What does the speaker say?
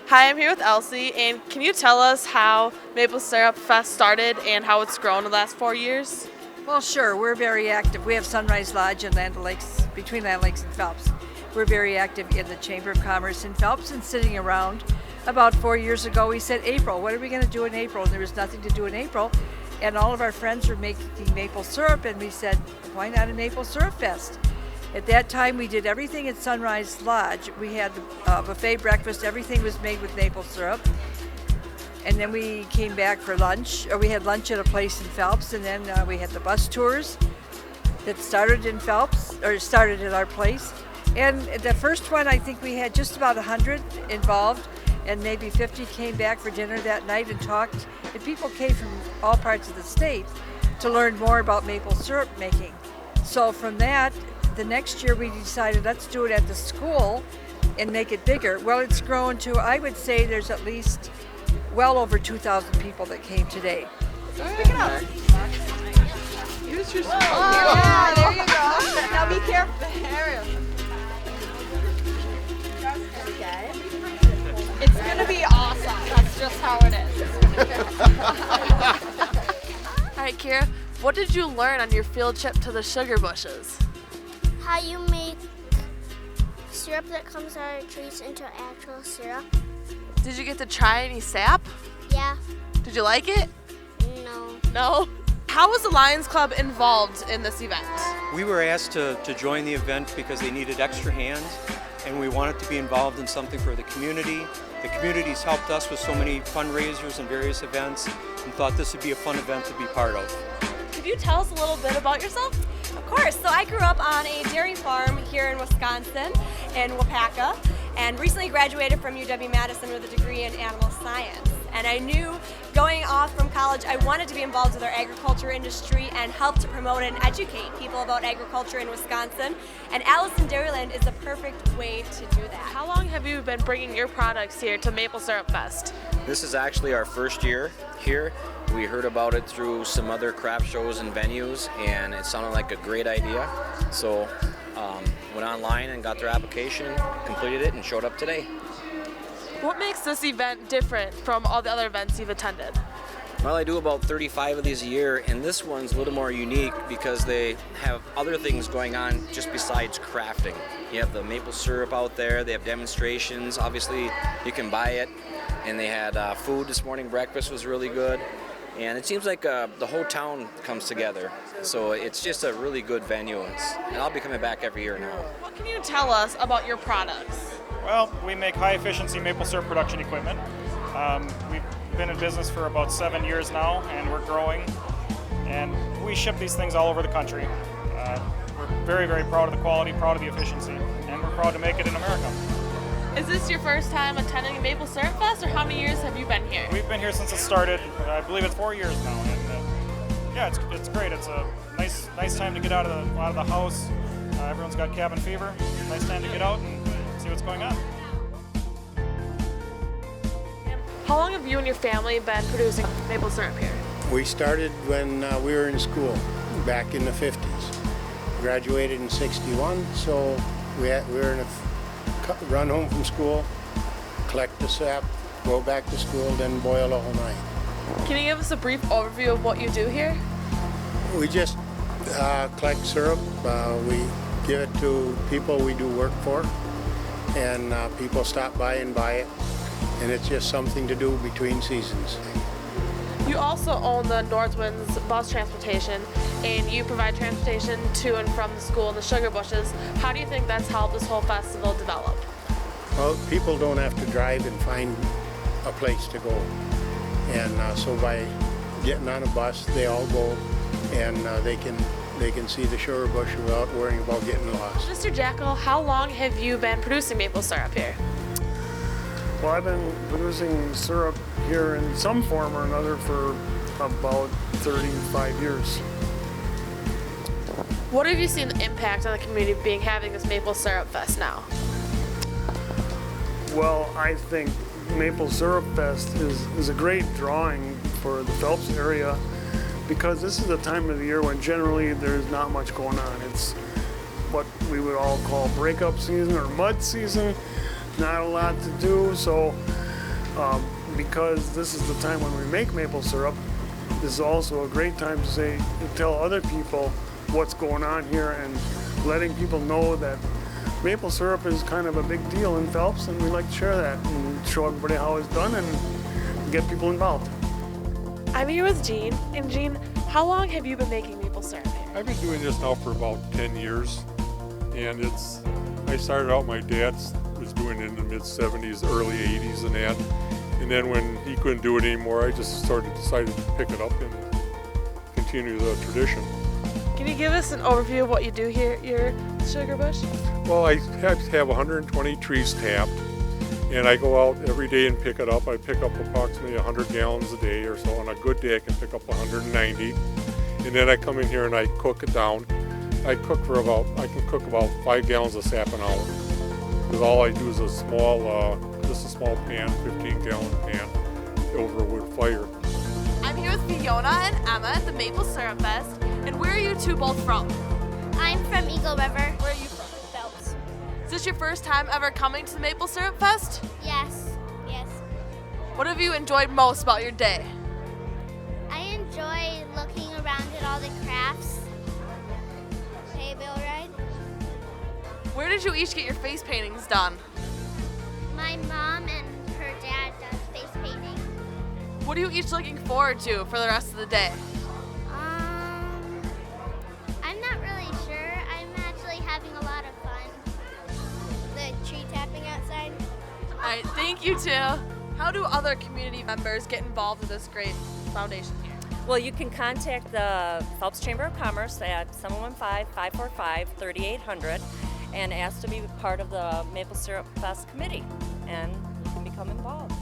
Hi, I'm here with Elsie, and can you tell us how Maple Syrup Fest started and how it's grown in the last 4 years? Well, sure. We're very active. We have Sunrise Lodge in Land O'Lakes, between Land O'Lakes and Phelps. We're very active in the Chamber of Commerce in Phelps and sitting around. About 4 years ago, we said, April, what are we going to do in April? And there was nothing to do in April. And all of our friends were making maple syrup, and we said, why not a Maple Syrup Fest? At that time, we did everything at Sunrise Lodge. We had the buffet breakfast. Everything was made with maple syrup. And then we came back for lunch, or we had lunch at a place in Phelps, and then we had the bus tours that started in Phelps, or started at our place. And the first one, I think we had just about 100 involved, and maybe 50 came back for dinner that night and talked. And people came from all parts of the state to learn more about maple syrup making. So from that, the next year we decided let's do it at the school and make it bigger. Well, it's grown to, I would say there's at least well over 2,000 people that came today. Pick it up. Use your Yeah, there you go. Now be careful. Okay. It's gonna be awesome. That's just how it is. All right, Kira, what did you learn on your field trip to the sugar bushes? How you make syrup that comes out of trees into actual syrup. Did you get to try any sap? Yeah, Did you like it? no. No? How was the Lions Club involved in this event? We were asked to join the event because they needed extra hands, and we wanted to be involved in something for the community. The community's helped us with so many fundraisers and various events, and thought this would be a fun event to be part of. Could you tell us a little bit about yourself? Of course. So I grew up on a dairy farm here in Wisconsin, in Wapaka, and recently graduated from UW-Madison with a degree in animal science. And I knew going off from college I wanted to be involved with our agriculture industry and help to promote and educate people about agriculture in Wisconsin. And Allison Dairyland is the perfect way to do that. How long have you been bringing your products here to Maple Syrup Fest? This is actually our first year here. We heard about it through some other craft shows and venues, and it sounded like a great idea. So went online and got their application, completed it, and showed up today. What makes this event different from all the other events you've attended? Well, I do about 35 of these a year, and this one's a little more unique because they have other things going on just besides crafting. You have the maple syrup out there, they have demonstrations, obviously you can buy it, and they had food this morning. Breakfast was really good, and it seems like the whole town comes together, so it's just a really good venue, and I'll be coming back every year now. What can you tell us about your products? Well, we make high-efficiency maple syrup production equipment. We've been in business for about 7 years now, and we're growing. And we ship these things all over the country. We're very, very proud of the quality, proud of the efficiency, and we're proud to make it in America. Is this your first time attending a Maple Syrup Fest, or how many years have you been here? We've been here since it started. I believe it's 4 years now, and yeah, it's great. It's a nice time to get out of the house. Everyone's got cabin fever. Nice time to get out and see what's going on. How long have you and your family been producing maple syrup here? We started when we were in school back in the 50s. Graduated in 61, so we were in a run home from school, collect the sap, go back to school, then boil all night. Can you give us a brief overview of what you do here? We just collect syrup. We give it to people we do work for, and people stop by and buy it, and it's just something to do between seasons. You also own the Northwinds bus transportation, and you provide transportation to and from the school and the sugar bushes. How do you think that's helped this whole festival develop? Well, people don't have to drive and find a place to go, and so by getting on a bus, they all go, and they can see the sugar bush without worrying about getting lost. Mr. Jackal, how long have you been producing maple syrup here? Well, I've been producing syrup here in some form or another for about 35 years. What have you seen the impact on the community being having this Maple Syrup Fest now? Well, I think Maple Syrup Fest is a great drawing for the Phelps area because this is the time of the year when generally there's not much going on. It's what we would all call breakup season or mud season. Not a lot to do, so Because this is the time when we make maple syrup. This is also a great time to tell other people what's going on here and letting people know that maple syrup is kind of a big deal in Phelps, and we like to share that and show everybody how it's done and get people involved. I'm here with Jean, and Jean, how long have you been making maple syrup? I've been doing this now for about 10 years, and I started out, my dad was doing it in the mid-70s, early 80s and that, and then when he couldn't do it anymore, I just decided to pick it up and continue the tradition. Can you give us an overview of what you do here at your sugar bush? Well, I have 120 trees tapped, and I go out every day and pick it up. I pick up approximately 100 gallons a day or so. On a good day, I can pick up 190. And then I come in here and I cook it down. I can cook about 5 gallons of sap an hour. Because all I do is just a small pan, 15-gallon pan, over a wood fire. I'm here with Fiona and Emma at the Maple Syrup Fest. And where are you two both from? I'm from Eagle River. Where are you from? Phelps. Is this your first time ever coming to the Maple Syrup Fest? Yes. What have you enjoyed most about your day? I enjoy looking around at all the crafts. Hay bale ride. Where did you each get your face paintings done? My mom and her dad does face painting. What are you each looking forward to for the rest of the day? I'm not really sure. I'm actually having a lot of fun. The tree tapping outside. All right, thank you two. How do other community members get involved with this great foundation here? Well, you can contact the Phelps Chamber of Commerce at 715-545-3800 and ask to be part of the Maple Syrup Fest committee, and you can become involved.